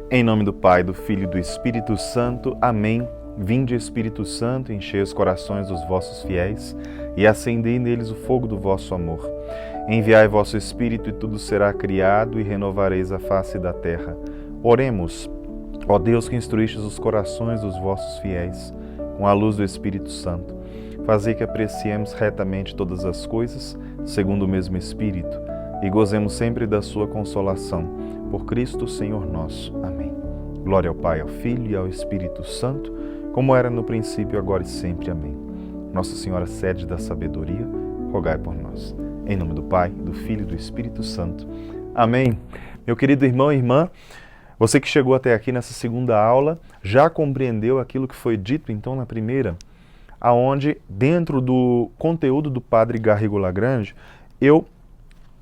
Em nome do Pai, do Filho e do Espírito Santo. Amém. Vinde, Espírito Santo, enchei os corações dos vossos fiéis e acendei neles o fogo do vosso amor. Enviai vosso Espírito e tudo será criado e renovareis a face da terra. Oremos, ó Deus que instruístes os corações dos vossos fiéis com a luz do Espírito Santo. Fazei que apreciemos retamente todas as coisas, segundo o mesmo Espírito, e gozemos sempre da sua consolação. Por Cristo, Senhor nosso. Amém. Glória ao Pai, ao Filho e ao Espírito Santo, como era no princípio, agora e sempre. Amém. Nossa Senhora, sede da sabedoria, rogai por nós. Em nome do Pai, do Filho e do Espírito Santo. Amém. Meu querido irmão e irmã, você que chegou até aqui nessa segunda aula, já compreendeu aquilo que foi dito então na primeira, aonde dentro do conteúdo do Padre Garrigou Lagrange, eu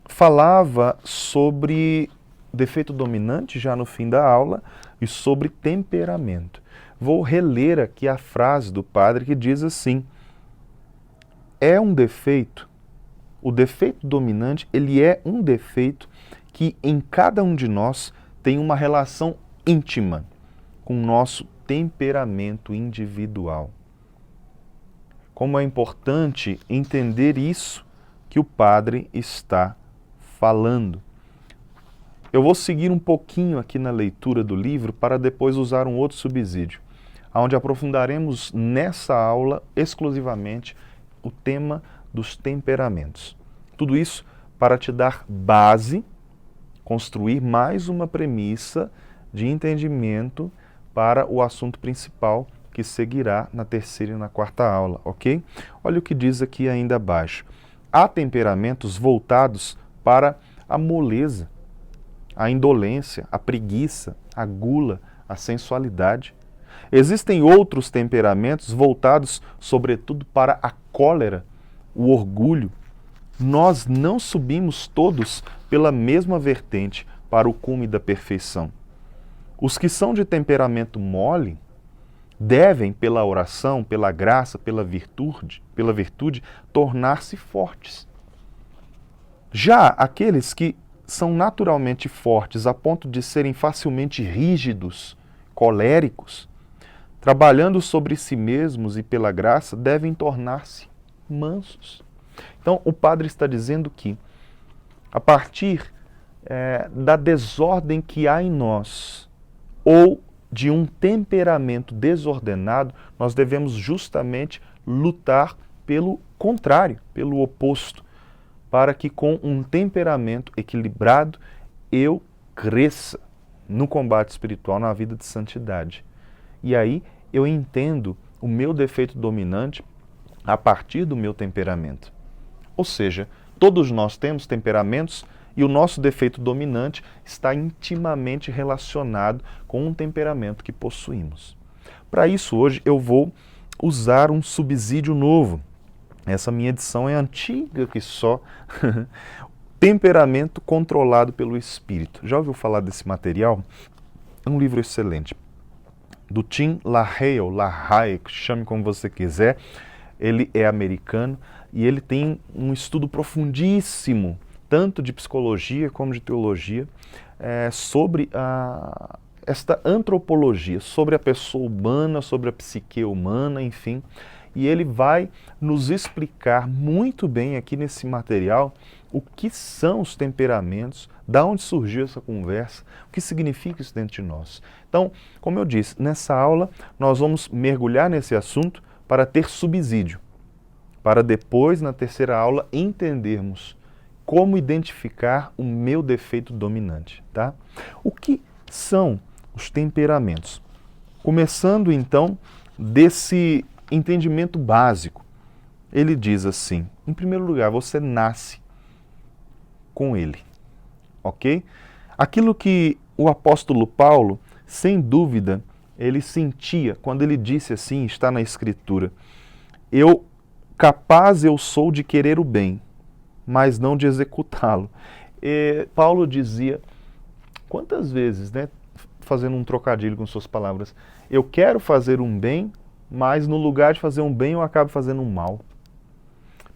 falava sobre defeito dominante já no fim da aula e sobre temperamento. Vou reler aqui a frase do padre que diz assim: é um defeito, o defeito dominante, ele é um defeito que em cada um de nós tem uma relação íntima com o nosso temperamento individual. Como é importante entender isso que o padre está falando. Eu vou seguir um pouquinho aqui na leitura do livro para depois usar um outro subsídio, onde aprofundaremos nessa aula exclusivamente o tema dos temperamentos. Tudo isso para te dar base, construir mais uma premissa de entendimento para o assunto principal que seguirá na terceira e na quarta aula, ok? Olha o que diz aqui ainda abaixo. Há temperamentos voltados para a moleza, a indolência, a preguiça, a gula, a sensualidade. Existem outros temperamentos voltados, sobretudo, para a cólera, o orgulho. Nós não subimos todos pela mesma vertente para o cume da perfeição. Os que são de temperamento mole devem, pela oração, pela graça, pela virtude, tornar-se fortes. Já aqueles que são naturalmente fortes a ponto de serem facilmente rígidos, coléricos, trabalhando sobre si mesmos e pela graça, devem tornar-se mansos. Então, o padre está dizendo que, a partir da desordem que há em nós, ou de um temperamento desordenado, nós devemos justamente lutar pelo contrário, pelo oposto, para que com um temperamento equilibrado eu cresça no combate espiritual, na vida de santidade. E aí eu entendo o meu defeito dominante a partir do meu temperamento. Ou seja, todos nós temos temperamentos e o nosso defeito dominante está intimamente relacionado com um temperamento que possuímos. Para isso, hoje eu vou usar um subsídio novo. Essa minha edição é antiga que só. Temperamento controlado pelo Espírito. Já ouviu falar desse material? É um livro excelente. Do Tim LaHaye, chame como você quiser. Ele é americano e ele tem um estudo profundíssimo, tanto de psicologia como de teologia, sobre esta antropologia, sobre a pessoa humana, sobre a psique humana, enfim. E ele vai nos explicar muito bem aqui nesse material o que são os temperamentos, da onde surgiu essa conversa, o que significa isso dentro de nós. Então, como eu disse, nessa aula nós vamos mergulhar nesse assunto para ter subsídio, para depois, na terceira aula, entendermos como identificar o meu defeito dominante, tá? O que são os temperamentos? Começando então desse entendimento básico. Ele diz assim: em primeiro lugar, você nasce com ele, ok? Aquilo que o apóstolo Paulo, sem dúvida, ele sentia quando ele disse assim, está na Escritura: capaz eu sou de querer o bem, mas não de executá-lo. Paulo dizia, quantas vezes, né, fazendo um trocadilho com suas palavras, eu quero fazer um bem, mas no lugar de fazer um bem eu acabo fazendo um mal.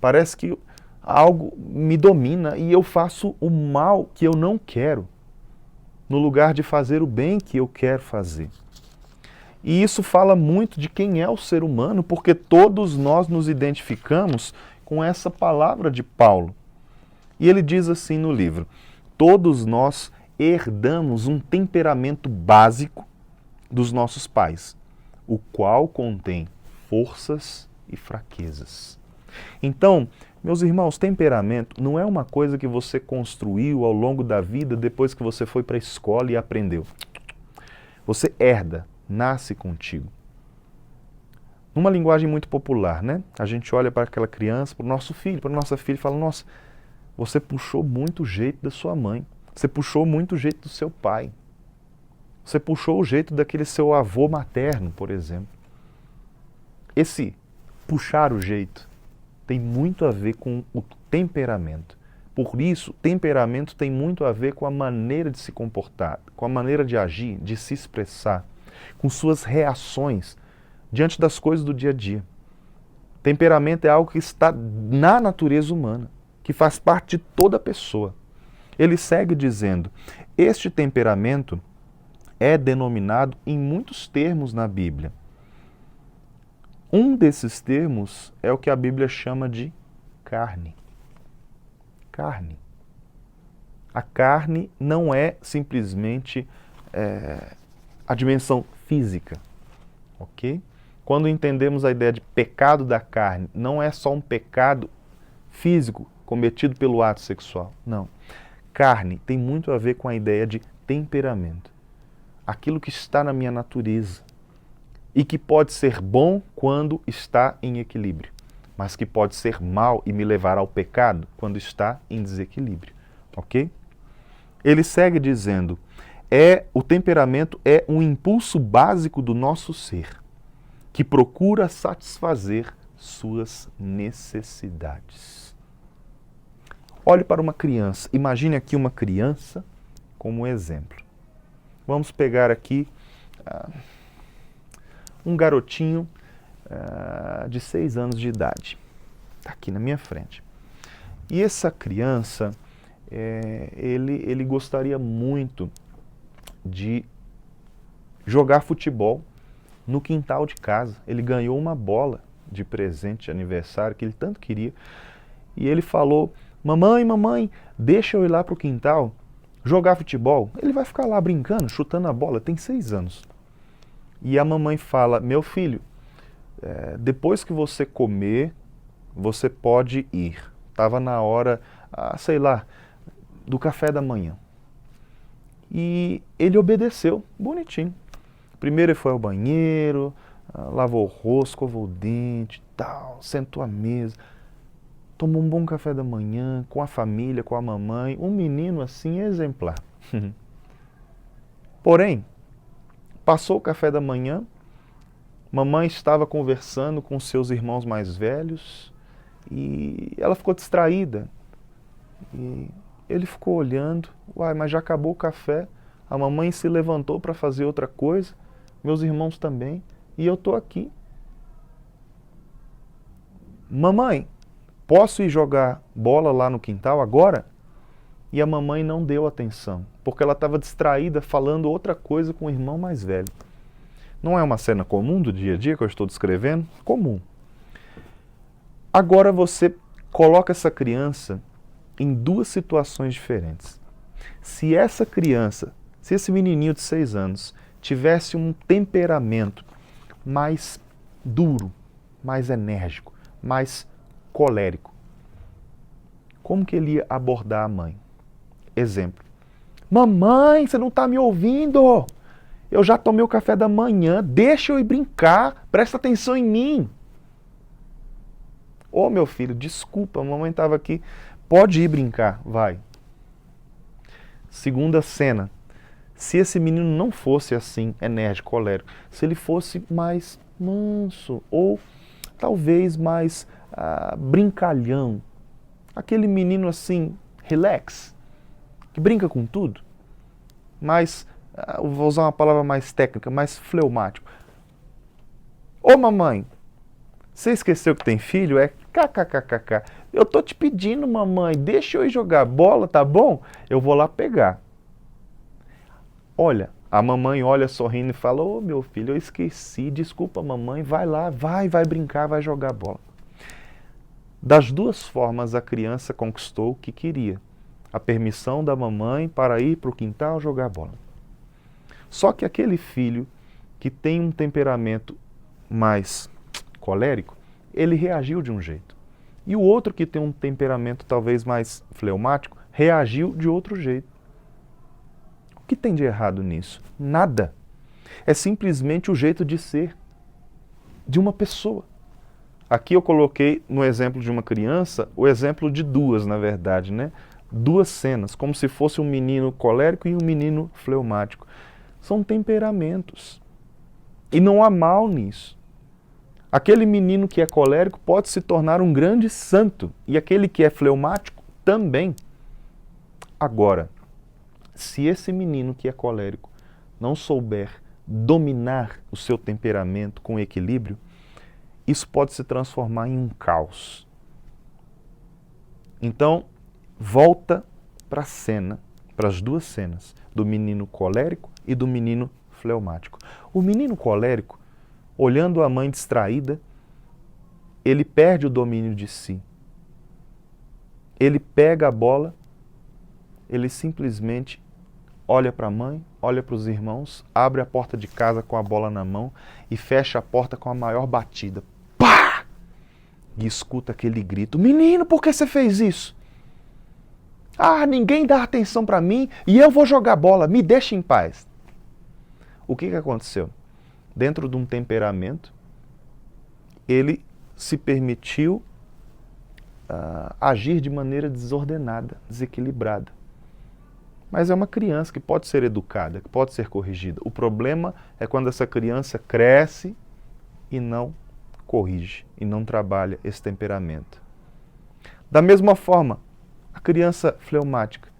Parece que algo me domina e eu faço o mal que eu não quero. no lugar de fazer o bem que eu quero fazer. E isso fala muito de quem é o ser humano, porque todos nós nos identificamos com essa palavra de Paulo. E ele diz assim no livro: todos nós herdamos um temperamento básico dos nossos pais, o qual contém forças e fraquezas. Então, meus irmãos, temperamento não é uma coisa que você construiu ao longo da vida depois que você foi para a escola e aprendeu. Você herda, nasce contigo. Numa linguagem muito popular, né? A gente olha para aquela criança, para o nosso filho, para a nossa filha e fala: nossa, você puxou muito o jeito da sua mãe, você puxou muito o jeito do seu pai, você puxou o jeito daquele seu avô materno, por exemplo. Esse puxar o jeito tem muito a ver com o temperamento. Por isso, temperamento tem muito a ver com a maneira de se comportar, com a maneira de agir, de se expressar, com suas reações diante das coisas do dia a dia. Temperamento é algo que está na natureza humana, que faz parte de toda pessoa. Ele segue dizendo: este temperamento é denominado em muitos termos na Bíblia. Um desses termos é o que a Bíblia chama de carne. Carne. A carne não é simplesmente a dimensão física, ok? Quando entendemos a ideia de pecado da carne, não é só um pecado físico cometido pelo ato sexual, não. Carne tem muito a ver com a ideia de temperamento. Aquilo que está na minha natureza e que pode ser bom quando está em equilíbrio, mas que pode ser mal e me levar ao pecado quando está em desequilíbrio, ok? Ele segue dizendo: o temperamento é um impulso básico do nosso ser, que procura satisfazer suas necessidades. Olhe para uma criança, imagine aqui uma criança como exemplo. Vamos pegar aqui um garotinho de 6 anos de idade, está aqui na minha frente. E essa criança, ele gostaria muito de jogar futebol no quintal de casa. Ele ganhou uma bola de presente de aniversário que ele tanto queria. E ele falou: mamãe, deixa eu ir lá para o quintal jogar futebol. Ele vai ficar lá brincando, chutando a bola, tem 6 anos. E a mamãe fala: meu filho, depois que você comer, você pode ir. Estava na hora, sei lá, do café da manhã. E ele obedeceu, bonitinho. Primeiro ele foi ao banheiro, lavou o rosto, escovou o dente, tal, sentou à mesa, tomou um bom café da manhã com a família, com a mamãe, um menino assim exemplar. Porém, passou o café da manhã, mamãe estava conversando com seus irmãos mais velhos e ela ficou distraída. E ele ficou olhando: uai, mas já acabou o café, a mamãe se levantou para fazer outra coisa, meus irmãos também, e eu estou aqui. Mamãe, posso ir jogar bola lá no quintal agora? E a mamãe não deu atenção, porque ela estava distraída falando outra coisa com o irmão mais velho. Não é uma cena comum do dia a dia que eu estou descrevendo? Comum. Agora você coloca essa criança em 2 situações diferentes. Se essa criança, se esse menininho de 6 anos tivesse um temperamento mais duro, mais enérgico, mais colérico, como que ele ia abordar a mãe? Exemplo: mamãe, você não está me ouvindo? Eu já tomei o café da manhã, deixa eu ir brincar, presta atenção em mim. Ô meu filho, desculpa, a mamãe estava aqui, pode ir brincar, vai. Segunda cena: se esse menino não fosse assim, enérgico, colérico, se ele fosse mais manso, ou talvez mais brincalhão, aquele menino assim, relax, que brinca com tudo, mas, vou usar uma palavra mais técnica, mais fleumático. Ô mamãe, você esqueceu que tem filho? Kkkk. Eu tô te pedindo, mamãe, deixa eu ir jogar bola, tá bom? Eu vou lá pegar. Olha, a mamãe olha sorrindo e fala, ô meu filho, eu esqueci, desculpa mamãe, vai lá, vai brincar, vai jogar bola. Das duas formas a criança conquistou o que queria. A permissão da mamãe para ir para o quintal jogar bola. Só que aquele filho que tem um temperamento mais colérico, ele reagiu de um jeito. E o outro que tem um temperamento talvez mais fleumático, reagiu de outro jeito. O que tem de errado nisso? Nada. É simplesmente o jeito de ser de uma pessoa. Aqui eu coloquei no exemplo de uma criança, o exemplo de duas, na verdade, né? Duas cenas, como se fosse um menino colérico e um menino fleumático. São temperamentos. E não há mal nisso. Aquele menino que é colérico pode se tornar um grande santo, e aquele que é fleumático também. Agora, se esse menino que é colérico não souber dominar o seu temperamento com equilíbrio, isso pode se transformar em um caos. Então, volta para a cena, para as duas cenas, do menino colérico e do menino fleumático. O menino colérico, olhando a mãe distraída, ele perde o domínio de si. Ele pega a bola, ele simplesmente olha para a mãe, olha para os irmãos, abre a porta de casa com a bola na mão e fecha a porta com a maior batida. Pá! E escuta aquele grito, menino, por que você fez isso? Ah, ninguém dá atenção para mim e eu vou jogar bola, me deixa em paz. O que aconteceu? Dentro de um temperamento, ele se permitiu agir de maneira desordenada, desequilibrada. Mas é uma criança que pode ser educada, que pode ser corrigida. O problema é quando essa criança cresce e não corrige, e não trabalha esse temperamento. Da mesma forma, a criança fleumática.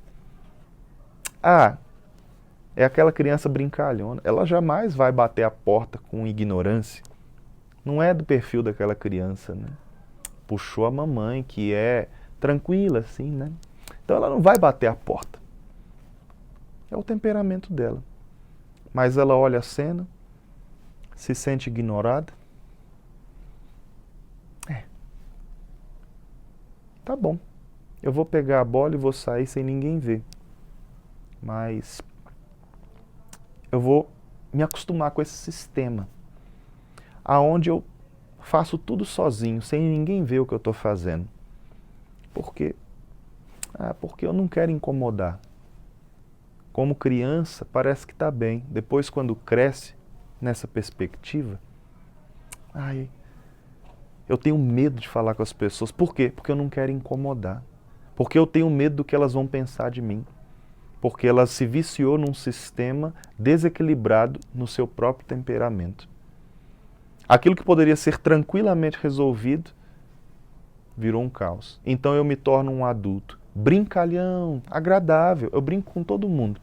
É aquela criança brincalhona. Ela jamais vai bater a porta com ignorância. Não é do perfil daquela criança, né? Puxou a mamãe, que é tranquila, assim, né? Então ela não vai bater a porta. É o temperamento dela. Mas ela olha a cena, se sente ignorada. Tá bom. Eu vou pegar a bola e vou sair sem ninguém ver. Mas eu vou me acostumar com esse sistema, aonde eu faço tudo sozinho, sem ninguém ver o que eu estou fazendo. Por quê? Porque eu não quero incomodar. Como criança, parece que está bem. Depois, quando cresce nessa perspectiva, eu tenho medo de falar com as pessoas. Por quê? Porque eu não quero incomodar. Porque eu tenho medo do que elas vão pensar de mim. Porque ela se viciou num sistema desequilibrado no seu próprio temperamento. Aquilo que poderia ser tranquilamente resolvido virou um caos. Então eu me torno um adulto brincalhão, agradável. Eu brinco com todo mundo.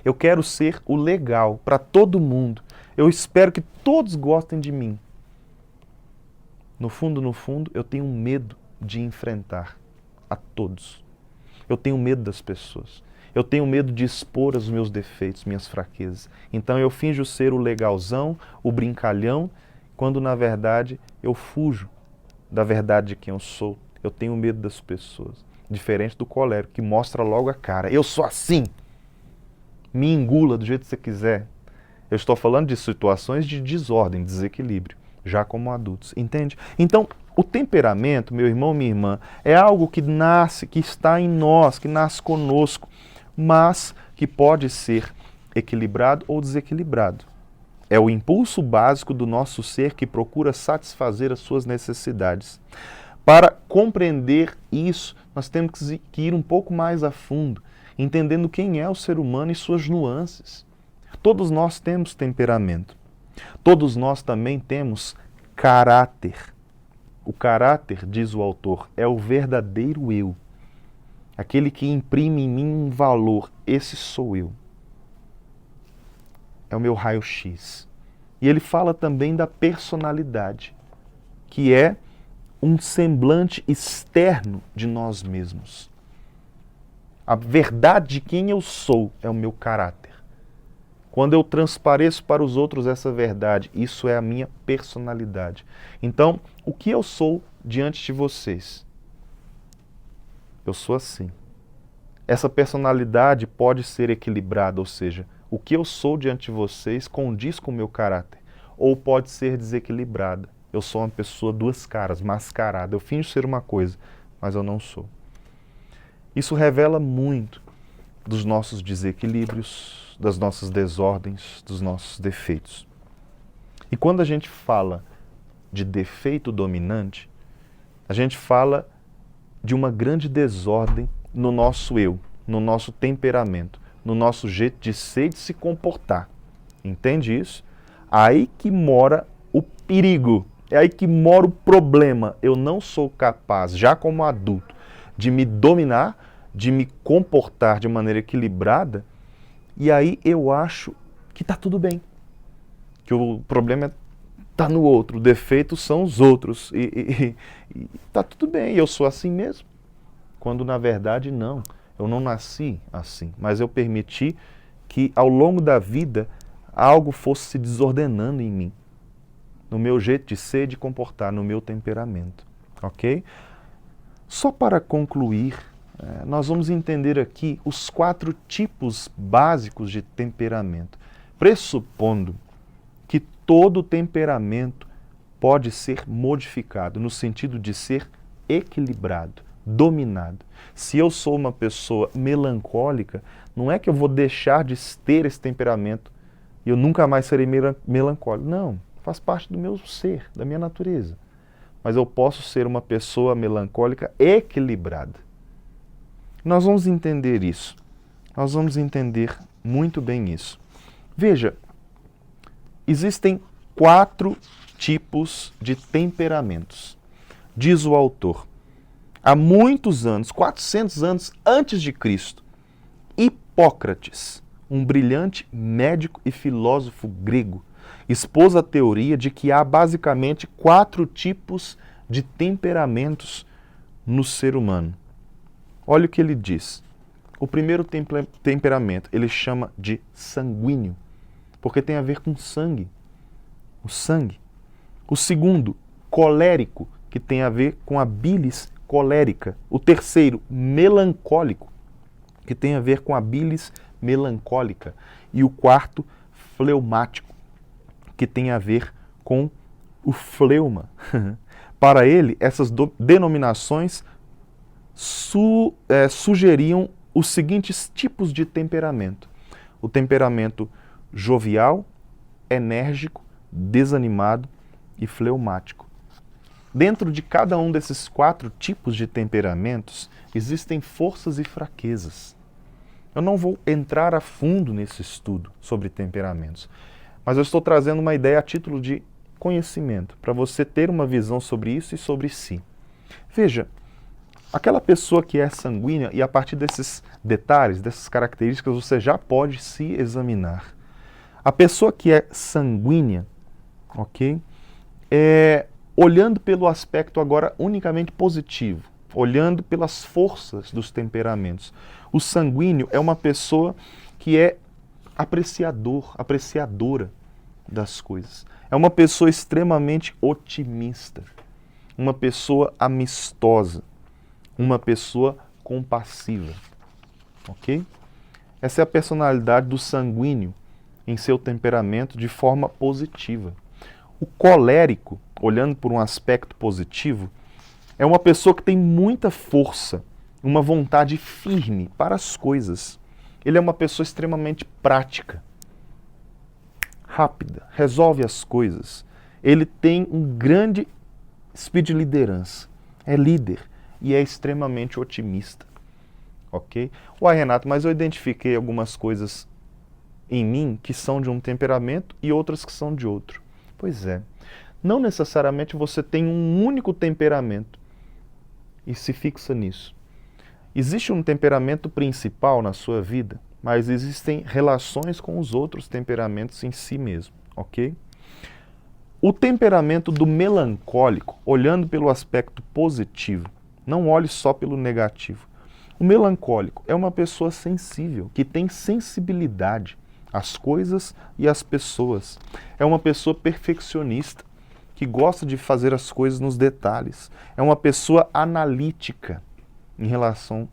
Eu quero ser o legal para todo mundo. Eu espero que todos gostem de mim. No fundo, eu tenho medo de enfrentar a todos. Eu tenho medo das pessoas. Eu tenho medo de expor os meus defeitos, minhas fraquezas. Então eu finjo ser o legalzão, o brincalhão, quando na verdade eu fujo da verdade de quem eu sou. Eu tenho medo das pessoas. Diferente do colérico, que mostra logo a cara. Eu sou assim. Me engula do jeito que você quiser. Eu estou falando de situações de desordem, desequilíbrio, já como adultos. Entende? Então, o temperamento, meu irmão, minha irmã, é algo que nasce, que está em nós, que nasce conosco, mas que pode ser equilibrado ou desequilibrado. É o impulso básico do nosso ser que procura satisfazer as suas necessidades. Para compreender isso, nós temos que ir um pouco mais a fundo, entendendo quem é o ser humano e suas nuances. Todos nós temos temperamento. Todos nós também temos caráter. O caráter, diz o autor, é o verdadeiro eu. Aquele que imprime em mim um valor. Esse sou eu. É o meu raio-x. E ele fala também da personalidade, que é um semblante externo de nós mesmos. A verdade de quem eu sou é o meu caráter. quando eu transpareço para os outros essa verdade, isso é a minha personalidade. Então, o que eu sou diante de vocês? Eu sou assim. Essa personalidade pode ser equilibrada, ou seja, o que eu sou diante de vocês condiz com o meu caráter, ou pode ser desequilibrada. Eu sou uma pessoa duas caras, mascarada. Eu finjo ser uma coisa, mas eu não sou. Isso revela muito dos nossos desequilíbrios, das nossas desordens, dos nossos defeitos. E quando a gente fala de defeito dominante, a gente fala de uma grande desordem no nosso eu, no nosso temperamento, no nosso jeito de ser e de se comportar. Entende isso? Aí que mora o perigo, é aí que mora o problema. Eu não sou capaz, já como adulto, de me dominar, de me comportar de maneira equilibrada, e aí eu acho que está tudo bem, que o problema está no outro, o defeito são os outros, e está tudo bem, eu sou assim mesmo. Quando na verdade não, eu não nasci assim, mas eu permiti que ao longo da vida algo fosse se desordenando em mim, no meu jeito de ser e de comportar, no meu temperamento, ok? Só para concluir, nós vamos entender aqui os 4 tipos básicos de temperamento, pressupondo que todo temperamento pode ser modificado, no sentido de ser equilibrado, dominado. Se eu sou uma pessoa melancólica, não é que eu vou deixar de ter esse temperamento e eu nunca mais serei melancólico. Não, faz parte do meu ser, da minha natureza. Mas eu posso ser uma pessoa melancólica equilibrada. Nós vamos entender isso. Nós vamos entender muito bem isso. Veja, existem 4 tipos de temperamentos. Diz o autor, há muitos anos, 400 anos antes de Cristo, Hipócrates, um brilhante médico e filósofo grego, expôs a teoria de que há basicamente 4 tipos de temperamentos no ser humano. Olha o que ele diz. O primeiro temperamento ele chama de sanguíneo, porque tem a ver com sangue, o sangue. O segundo, colérico, que tem a ver com a bilis colérica. O terceiro, melancólico, que tem a ver com a bilis melancólica. E o quarto, fleumático, que tem a ver com o fleuma. Para ele, essas denominações sugeriam os seguintes tipos de temperamento. O temperamento jovial, enérgico, desanimado e fleumático. Dentro de cada um desses 4 tipos de temperamentos, existem forças e fraquezas. Eu não vou entrar a fundo nesse estudo sobre temperamentos, mas eu estou trazendo uma ideia a título de conhecimento, para você ter uma visão sobre isso e sobre si. Veja, aquela pessoa que é sanguínea, e a partir desses detalhes, dessas características, você já pode se examinar. A pessoa que é sanguínea, ok? Olhando pelo aspecto agora unicamente positivo, olhando pelas forças dos temperamentos. O sanguíneo é uma pessoa que é apreciadora das coisas. É uma pessoa extremamente otimista, uma pessoa amistosa, uma pessoa compassiva, ok? Essa é a personalidade do sanguíneo em seu temperamento de forma positiva. O colérico, olhando por um aspecto positivo, é uma pessoa que tem muita força, uma vontade firme para as coisas. Ele é uma pessoa extremamente prática, rápida, resolve as coisas. Ele tem um grande espírito de liderança, é líder e é extremamente otimista, ok? Uai, Renato, mas eu identifiquei algumas coisas em mim que são de um temperamento e outras que são de outro. Pois é, não necessariamente você tem um único temperamento e se fixa nisso. Existe um temperamento principal na sua vida, mas existem relações com os outros temperamentos em si mesmo, ok? O temperamento do melancólico, olhando pelo aspecto positivo, não olhe só pelo negativo. O melancólico é uma pessoa sensível, que tem sensibilidade, as coisas e as pessoas. É uma pessoa perfeccionista, que gosta de fazer as coisas nos detalhes. É uma pessoa analítica em relação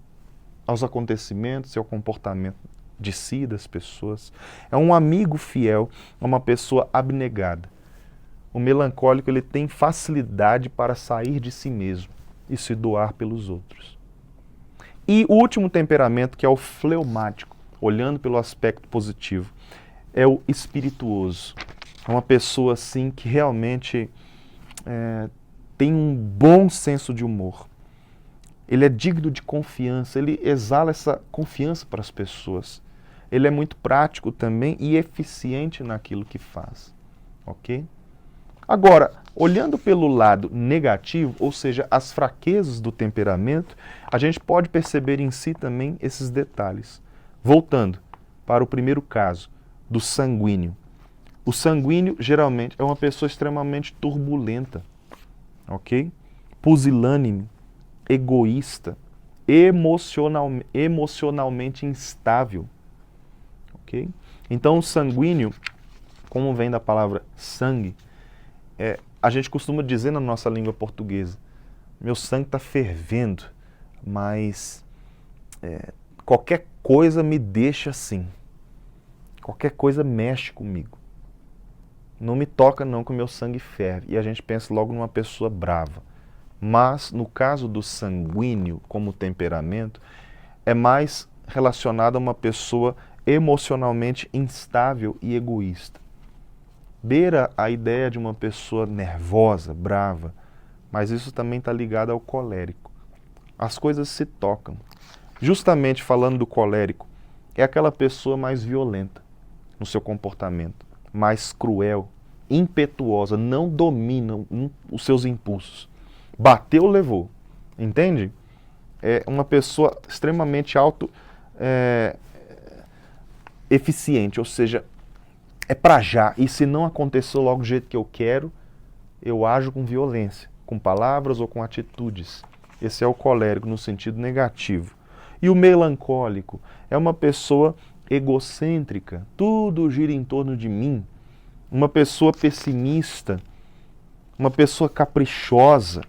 aos acontecimentos e ao comportamento de si e das pessoas. É um amigo fiel, é uma pessoa abnegada. O melancólico, ele tem facilidade para sair de si mesmo e se doar pelos outros. E o último temperamento, que é o fleumático, olhando pelo aspecto positivo, é o espirituoso. É uma pessoa assim que realmente tem um bom senso de humor. Ele é digno de confiança, ele exala essa confiança para as pessoas. Ele é muito prático também e eficiente naquilo que faz. Ok? Agora, olhando pelo lado negativo, ou seja, as fraquezas do temperamento, a gente pode perceber em si também esses detalhes. Voltando para o primeiro caso, do sanguíneo. O sanguíneo, geralmente, é uma pessoa extremamente turbulenta, ok? Pusilânime, egoísta, emocionalmente instável, ok? Então, o sanguíneo, como vem da palavra sangue, a gente costuma dizer na nossa língua portuguesa, meu sangue está fervendo, mas qualquer coisa me deixa assim, qualquer coisa mexe comigo. Não me toca não que o meu sangue ferve. E a gente pensa logo numa pessoa brava. Mas no caso do sanguíneo como temperamento, é mais relacionado a uma pessoa emocionalmente instável e egoísta. Beira a ideia de uma pessoa nervosa, brava, mas isso também está ligado ao colérico. As coisas se tocam. Justamente falando do colérico, é aquela pessoa mais violenta no seu comportamento, mais cruel, impetuosa, não domina os seus impulsos. Bateu, levou. Entende? É uma pessoa extremamente eficiente, ou seja, é para já. E se não aconteceu logo do jeito que eu quero, eu ajo com violência, com palavras ou com atitudes. Esse é o colérico no sentido negativo. E o melancólico é uma pessoa egocêntrica, tudo gira em torno de mim, uma pessoa pessimista, uma pessoa caprichosa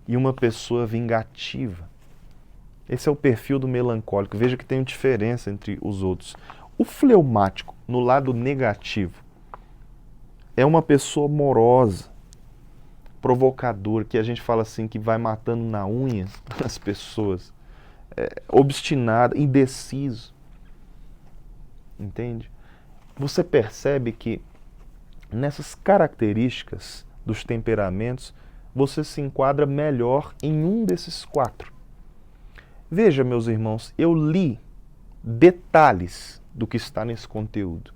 e uma pessoa vingativa. Esse é o perfil do melancólico. Veja que tem uma diferença entre os outros. O fleumático, no lado negativo, é uma pessoa morosa, provocadora, que a gente fala assim, que vai matando na unha as pessoas, obstinado, indeciso. Entende? Você percebe que nessas características dos temperamentos, você se enquadra melhor em um desses 4. Veja, meus irmãos, eu li detalhes do que está nesse conteúdo.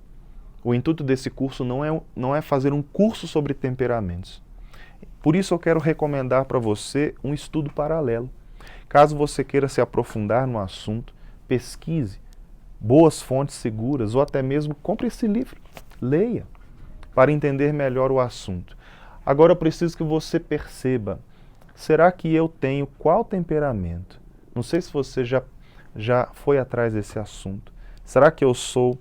O intuito desse curso não é fazer um curso sobre temperamentos. Por isso eu quero recomendar para você um estudo paralelo. Caso você queira se aprofundar no assunto, pesquise boas fontes seguras ou até mesmo compre esse livro, leia, para entender melhor o assunto. Agora eu preciso que você perceba, será que eu tenho qual temperamento? Não sei se você já foi atrás desse assunto. Será que eu sou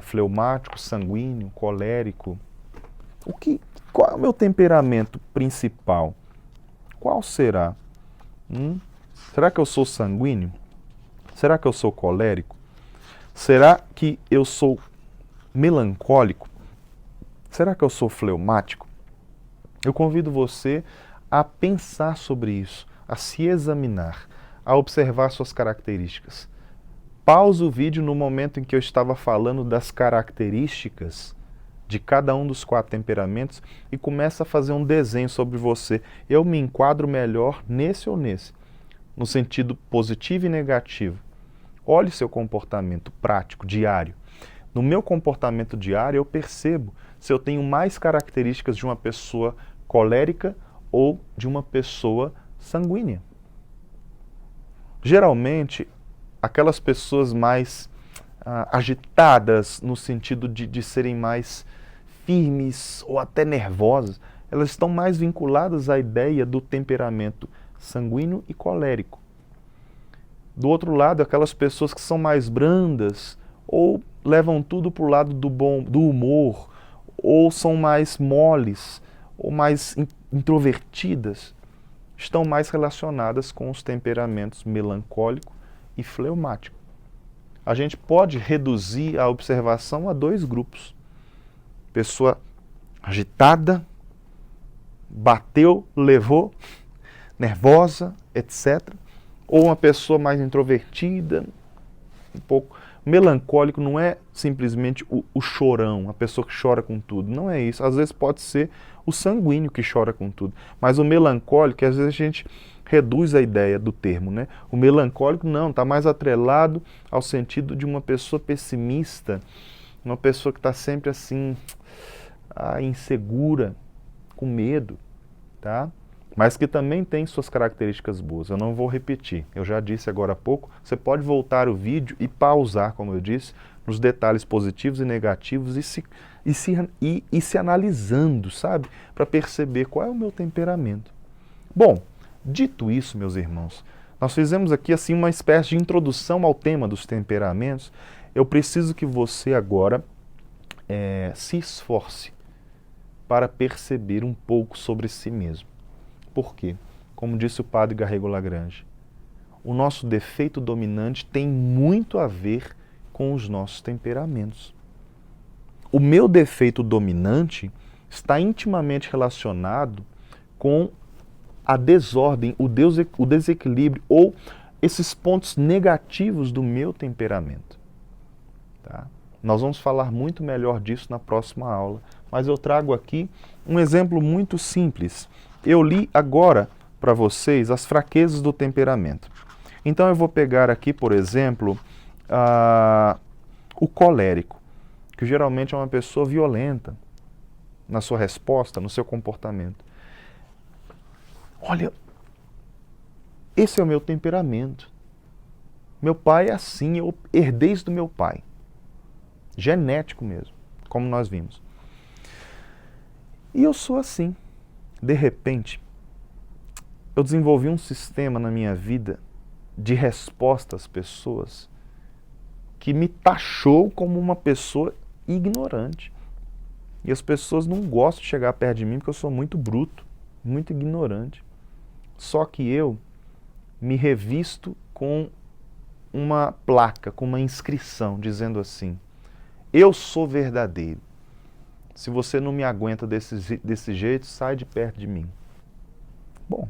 fleumático, sanguíneo, colérico? Qual é o meu temperamento principal? Qual será? Será que eu sou sanguíneo? Será que eu sou colérico? Será que eu sou melancólico? Será que eu sou fleumático? Eu convido você a pensar sobre isso, a se examinar, a observar suas características. Pausa o vídeo no momento em que eu estava falando das características de cada um dos 4 temperamentos e começa a fazer um desenho sobre você. Eu me enquadro melhor nesse ou nesse, no sentido positivo e negativo. Olhe seu comportamento prático, diário. No meu comportamento diário, eu percebo se eu tenho mais características de uma pessoa colérica ou de uma pessoa sanguínea. Geralmente, aquelas pessoas mais agitadas, no sentido de serem mais firmes ou até nervosas, elas estão mais vinculadas à ideia do temperamento sanguíneo e colérico. Do outro lado, aquelas pessoas que são mais brandas ou levam tudo para o lado do humor, ou são mais moles, ou mais introvertidas, estão mais relacionadas com os temperamentos melancólico e fleumático. A gente pode reduzir a observação a 2 grupos. Pessoa agitada, bateu, levou, nervosa, etc. Ou uma pessoa mais introvertida, um pouco melancólico. Não é simplesmente o chorão, a pessoa que chora com tudo. Não é isso. Às vezes pode ser o sanguíneo que chora com tudo. Mas o melancólico, às vezes a gente reduz a ideia do termo, né? O melancólico não, está mais atrelado ao sentido de uma pessoa pessimista, uma pessoa que está sempre assim, insegura, com medo, tá? Mas que também tem suas características boas. Eu não vou repetir, eu já disse agora há pouco. Você pode voltar o vídeo e pausar, como eu disse, nos detalhes positivos e negativos e se analisando, sabe? Para perceber qual é o meu temperamento. Bom, dito isso, meus irmãos, nós fizemos aqui assim uma espécie de introdução ao tema dos temperamentos. Eu preciso que você agora se esforce para perceber um pouco sobre si mesmo. Por quê? Como disse o padre Garrigou-Lagrange, o nosso defeito dominante tem muito a ver com os nossos temperamentos. O meu defeito dominante está intimamente relacionado com a desordem, o desequilíbrio ou esses pontos negativos do meu temperamento. Tá? Nós vamos falar muito melhor disso na próxima aula, mas eu trago aqui um exemplo muito simples. Eu li agora para vocês as fraquezas do temperamento. Então eu vou pegar aqui, por exemplo, o colérico, que geralmente é uma pessoa violenta na sua resposta, no seu comportamento. Olha, esse é o meu temperamento. Meu pai é assim, eu herdei isso do meu pai. Genético mesmo, como nós vimos. E eu sou assim. De repente, eu desenvolvi um sistema na minha vida de resposta às pessoas que me taxou como uma pessoa ignorante. E as pessoas não gostam de chegar perto de mim porque eu sou muito bruto, muito ignorante. Só que eu me revisto com uma placa, com uma inscrição, dizendo assim: eu sou verdadeiro. Se você não me aguenta desse jeito, sai de perto de mim. Bom,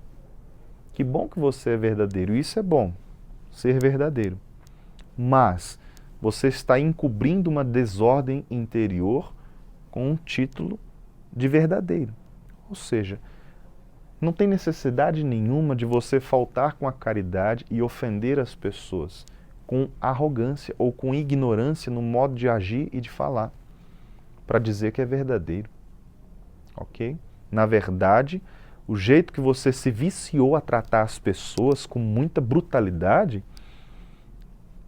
que bom que você é verdadeiro. Isso é bom, ser verdadeiro. Mas você está encobrindo uma desordem interior com um título de verdadeiro. Ou seja, não tem necessidade nenhuma de você faltar com a caridade e ofender as pessoas com arrogância ou com ignorância no modo de agir e de falar, para dizer que é verdadeiro. Ok? Na verdade, o jeito que você se viciou a tratar as pessoas com muita brutalidade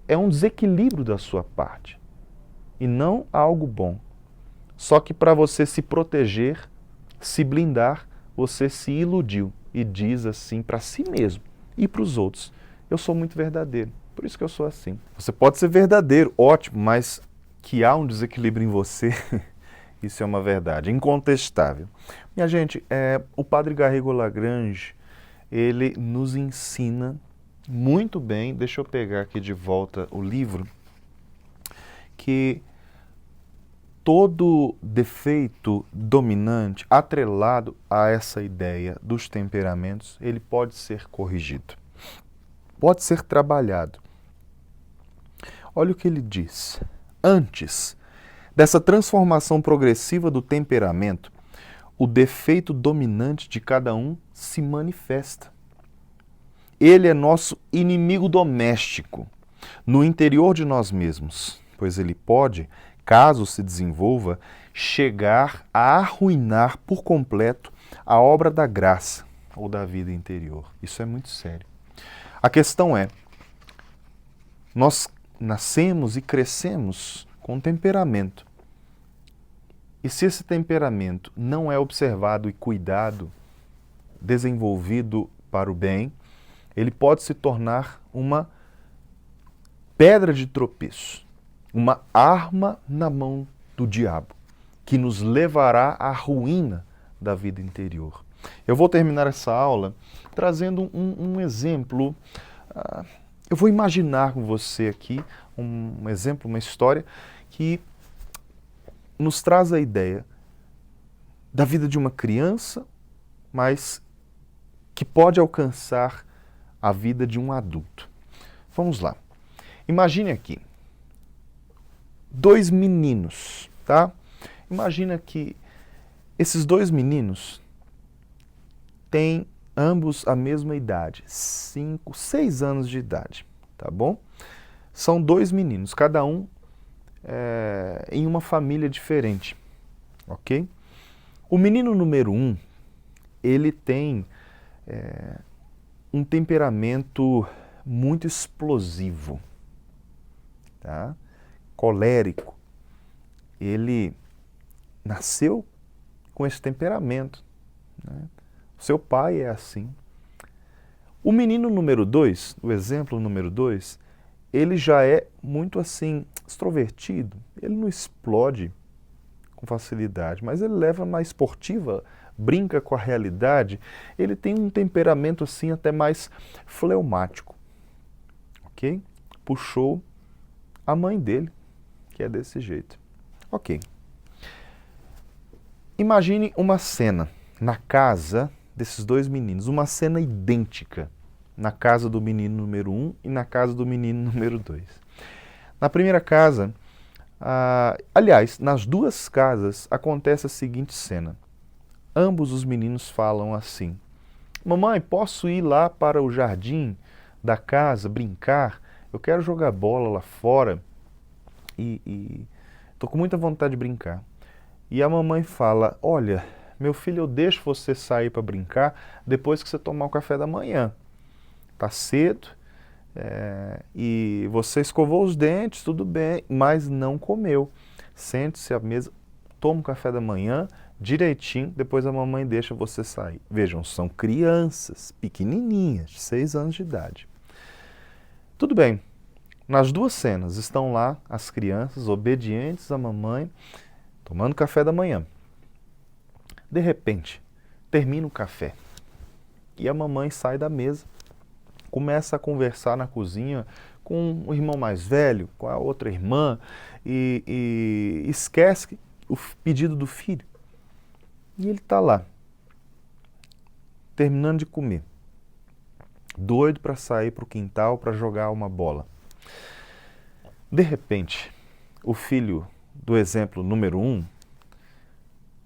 é um desequilíbrio da sua parte e não algo bom. Só que para você se proteger, se blindar, você se iludiu e diz assim para si mesmo e para os outros: eu sou muito verdadeiro, por isso que eu sou assim. Você pode ser verdadeiro, ótimo, mas que há um desequilíbrio em você, isso é uma verdade incontestável. Minha gente, o padre Garrigou-Lagrange, ele nos ensina muito bem, deixa eu pegar aqui de volta o livro, que todo defeito dominante atrelado a essa ideia dos temperamentos, ele pode ser corrigido, pode ser trabalhado. Olha o que ele diz. Antes dessa transformação progressiva do temperamento, o defeito dominante de cada um se manifesta. Ele é nosso inimigo doméstico, no interior de nós mesmos, pois ele pode, caso se desenvolva, chegar a arruinar por completo a obra da graça ou da vida interior. Isso é muito sério. A questão é, nós nascemos e crescemos com temperamento. E se esse temperamento não é observado e cuidado, desenvolvido para o bem, ele pode se tornar uma pedra de tropeço, uma arma na mão do diabo, que nos levará à ruína da vida interior. Eu vou terminar essa aula trazendo um exemplo. Eu vou imaginar com você aqui um exemplo, uma história que nos traz a ideia da vida de uma criança, mas que pode alcançar a vida de um adulto. Vamos lá. Imagine aqui 2 meninos, tá? Imagina que esses 2 meninos têm ambos a mesma idade, 5, 6 anos de idade, tá bom? São 2 meninos, cada um em uma família diferente, ok? O menino número 1, ele tem um temperamento muito explosivo, tá? Colérico. Ele nasceu com esse temperamento, né? O seu pai é assim. O menino número 2, o exemplo número 2, ele já é muito assim, extrovertido. Ele não explode com facilidade, mas ele leva uma esportiva, brinca com a realidade. Ele tem um temperamento assim até mais fleumático, ok? Puxou a mãe dele, que é desse jeito. Ok. Imagine uma cena na casa desses 2 meninos, uma cena idêntica na casa do menino número 1 e na casa do menino número 2. Na primeira casa, aliás, nas 2 casas acontece a seguinte cena. Ambos os meninos falam assim: mamãe, posso ir lá para o jardim da casa, brincar? Eu quero jogar bola lá fora e estou com muita vontade de brincar. E a mamãe fala: olha, meu filho, eu deixo você sair para brincar depois que você tomar o café da manhã. Tá cedo e você escovou os dentes, tudo bem, mas não comeu. Sente-se à mesa, toma o café da manhã direitinho, depois a mamãe deixa você sair. Vejam, são crianças pequenininhas, de 6 anos de idade. Tudo bem, nas 2 cenas estão lá as crianças obedientes à mamãe, tomando café da manhã. De repente, termina o café e a mamãe sai da mesa, começa a conversar na cozinha com o irmão mais velho, com a outra irmã e esquece o pedido do filho. E ele está lá, terminando de comer, doido para sair para o quintal para jogar uma bola. De repente, o filho do exemplo número 1,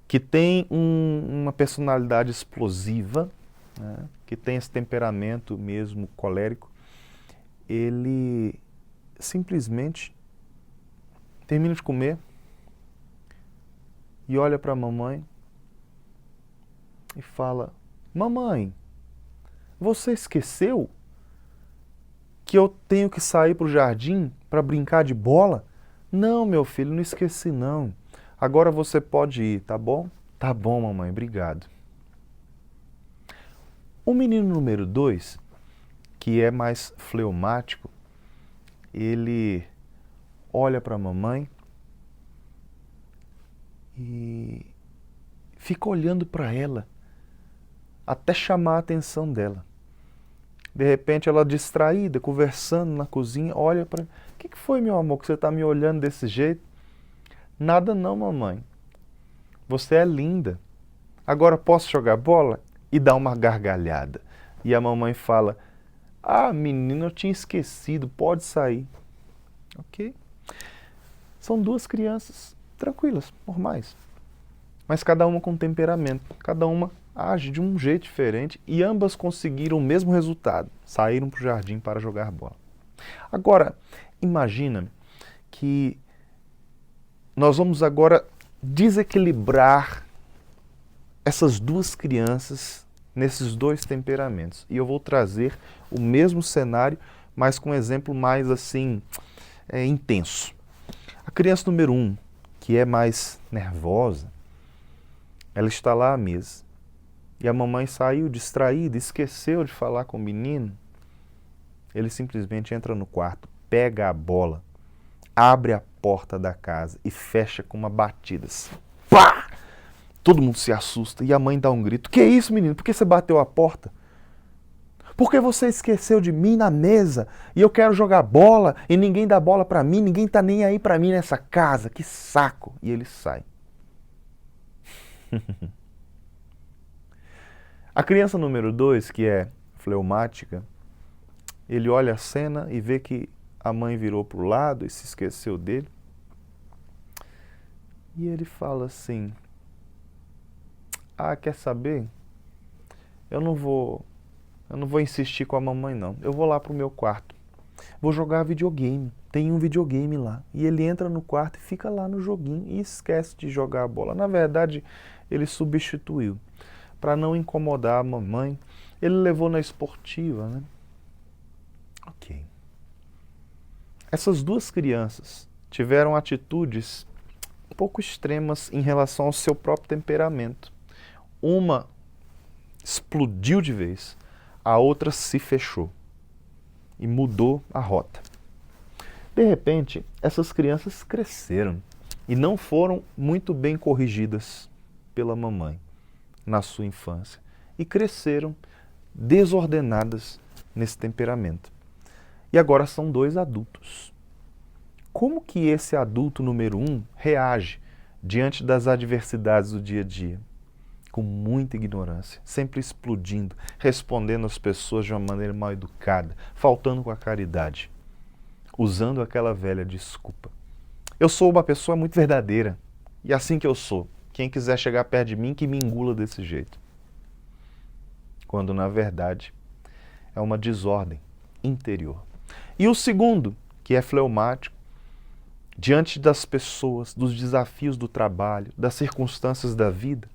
que tem uma personalidade explosiva, né, que tem esse temperamento mesmo colérico, ele simplesmente termina de comer e olha para a mamãe e fala: mamãe, você esqueceu que eu tenho que sair para o jardim para brincar de bola? Não, meu filho, não esqueci não. Agora você pode ir, tá bom? Tá bom, mamãe, obrigado. O menino número 2, que é mais fleumático, ele olha para a mamãe e fica olhando para ela até chamar a atenção dela. De repente ela distraída, conversando na cozinha, olha para... O que foi, meu amor, que você está me olhando desse jeito? Nada não, mamãe. Você é linda. Agora posso jogar bola? E dá uma gargalhada. E a mamãe fala: ah, menino, eu tinha esquecido, pode sair. Ok? São 2 crianças tranquilas, normais. Mas cada uma com temperamento, cada uma age de um jeito diferente e ambas conseguiram o mesmo resultado, saíram para o jardim para jogar bola. Agora, imagina que nós vamos agora desequilibrar essas 2 crianças nesses 2 temperamentos. E eu vou trazer o mesmo cenário, mas com um exemplo mais assim, intenso. A criança número 1, que é mais nervosa, ela está lá à mesa. E a mamãe saiu distraída, esqueceu de falar com o menino. Ele simplesmente entra no quarto, pega a bola, abre a porta da casa e fecha com uma batida assim. Pá! Todo mundo se assusta e a mãe dá um grito. Que isso, menino? Por que você bateu a porta? Porque você esqueceu de mim na mesa e eu quero jogar bola e ninguém dá bola pra mim, ninguém tá nem aí pra mim nessa casa. Que saco! E ele sai. A criança número 2, que é fleumática, ele olha a cena e vê que a mãe virou pro lado e se esqueceu dele. E ele fala assim: ah, quer saber? Eu não vou insistir com a mamãe não. Eu vou lá pro meu quarto. Vou jogar videogame. Tem um videogame lá. E ele entra no quarto e fica lá no joguinho e esquece de jogar a bola. Na verdade, ele substituiu. Para não incomodar a mamãe, ele levou na esportiva, né? Ok. Essas duas crianças tiveram atitudes um pouco extremas em relação ao seu próprio temperamento. Uma explodiu de vez, a outra se fechou e mudou a rota. De repente, essas crianças cresceram e não foram muito bem corrigidas pela mamãe na sua infância e cresceram desordenadas nesse temperamento. E agora são 2 adultos. Como que esse adulto número 1 reage diante das adversidades do dia a dia? Com muita ignorância, sempre explodindo, respondendo às pessoas de uma maneira mal educada, faltando com a caridade, usando aquela velha desculpa. Eu sou uma pessoa muito verdadeira, e assim que eu sou. Quem quiser chegar perto de mim, que me engula desse jeito. Quando, na verdade, é uma desordem interior. E o segundo, que é fleumático, diante das pessoas, dos desafios do trabalho, das circunstâncias da vida,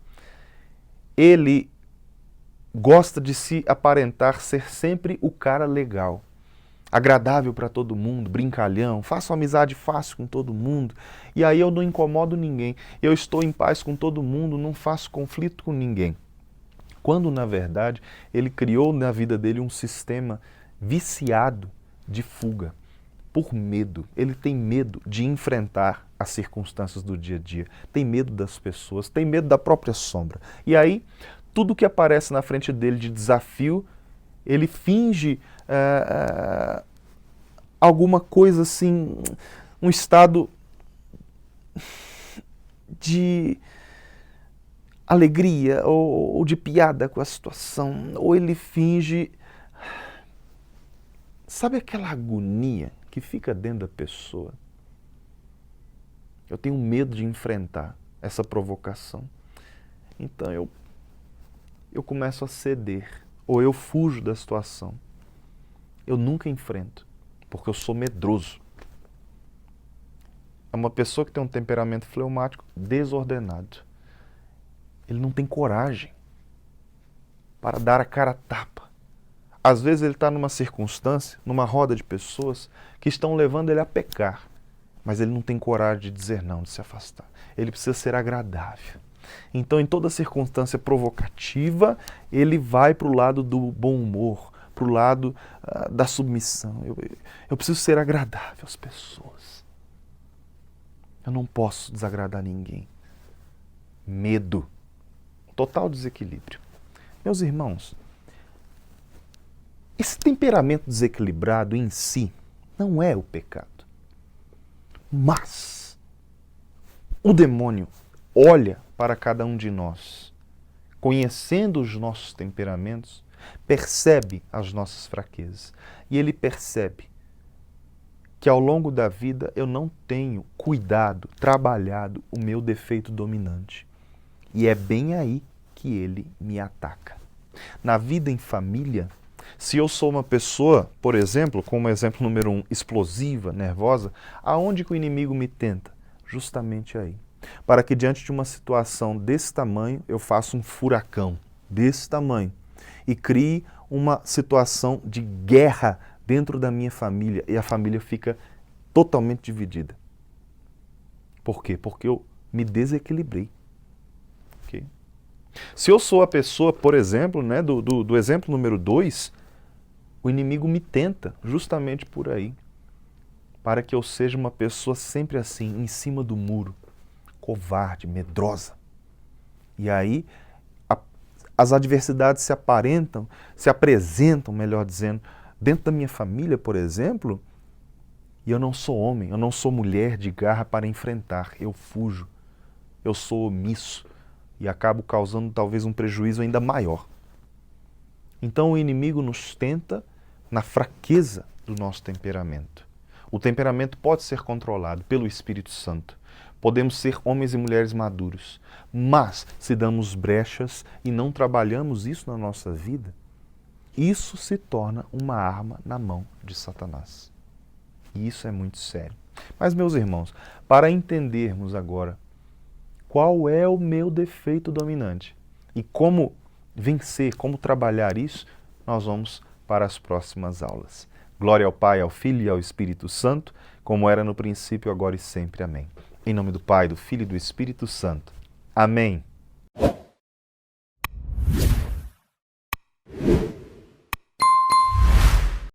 ele gosta de se aparentar ser sempre o cara legal, agradável para todo mundo, brincalhão, faço amizade fácil com todo mundo, e aí eu não incomodo ninguém, eu estou em paz com todo mundo, não faço conflito com ninguém. Quando, na verdade, ele criou na vida dele um sistema viciado de fuga, por medo. Ele tem medo de enfrentar as circunstâncias do dia a dia, tem medo das pessoas, tem medo da própria sombra. E aí, tudo que aparece na frente dele de desafio, ele finge alguma coisa assim, um estado de alegria ou de piada com a situação, ou ele finge, sabe aquela agonia que fica dentro da pessoa? Eu tenho medo de enfrentar essa provocação. Então eu começo a ceder, ou eu fujo da situação. Eu nunca enfrento, porque eu sou medroso. É uma pessoa que tem um temperamento fleumático desordenado. Ele não tem coragem para dar a cara a tapa. Às vezes ele está numa circunstância, numa roda de pessoas que estão levando ele a pecar, mas ele não tem coragem de dizer não, de se afastar. Ele precisa ser agradável. Então, em toda circunstância provocativa, ele vai para o lado do bom humor, para o lado da submissão. Eu preciso ser agradável às pessoas. Eu não posso desagradar ninguém. Medo. Total desequilíbrio. Meus irmãos, esse temperamento desequilibrado em si não é o pecado. Mas o demônio olha para cada um de nós, conhecendo os nossos temperamentos, percebe as nossas fraquezas. E ele percebe que ao longo da vida eu não tenho cuidado, trabalhado o meu defeito dominante. E é bem aí que ele me ataca. Na vida em família, se eu sou uma pessoa, por exemplo, como exemplo número 1, explosiva, nervosa, aonde que o inimigo me tenta? Justamente aí. Para que diante de uma situação desse tamanho, eu faça um furacão desse tamanho e crie uma situação de guerra dentro da minha família e a família fica totalmente dividida. Por quê? Porque eu me desequilibrei. Okay? Se eu sou a pessoa, por exemplo, né, do exemplo número 2, o inimigo me tenta justamente por aí, para que eu seja uma pessoa sempre assim, em cima do muro, covarde, medrosa. E aí as adversidades se apresentam, melhor dizendo, dentro da minha família, por exemplo, e eu não sou homem, eu não sou mulher de garra para enfrentar, eu fujo, eu sou omisso e acabo causando talvez um prejuízo ainda maior. Então o inimigo nos tenta na fraqueza do nosso temperamento. O temperamento pode ser controlado pelo Espírito Santo. Podemos ser homens e mulheres maduros, mas se damos brechas e não trabalhamos isso na nossa vida, isso se torna uma arma na mão de Satanás. E isso é muito sério. Mas, meus irmãos, para entendermos agora qual é o meu defeito dominante e como vencer, como trabalhar isso, nós vamos para as próximas aulas. Glória ao Pai, ao Filho e ao Espírito Santo, como era no princípio, agora e sempre. Amém. Em nome do Pai, do Filho e do Espírito Santo. Amém.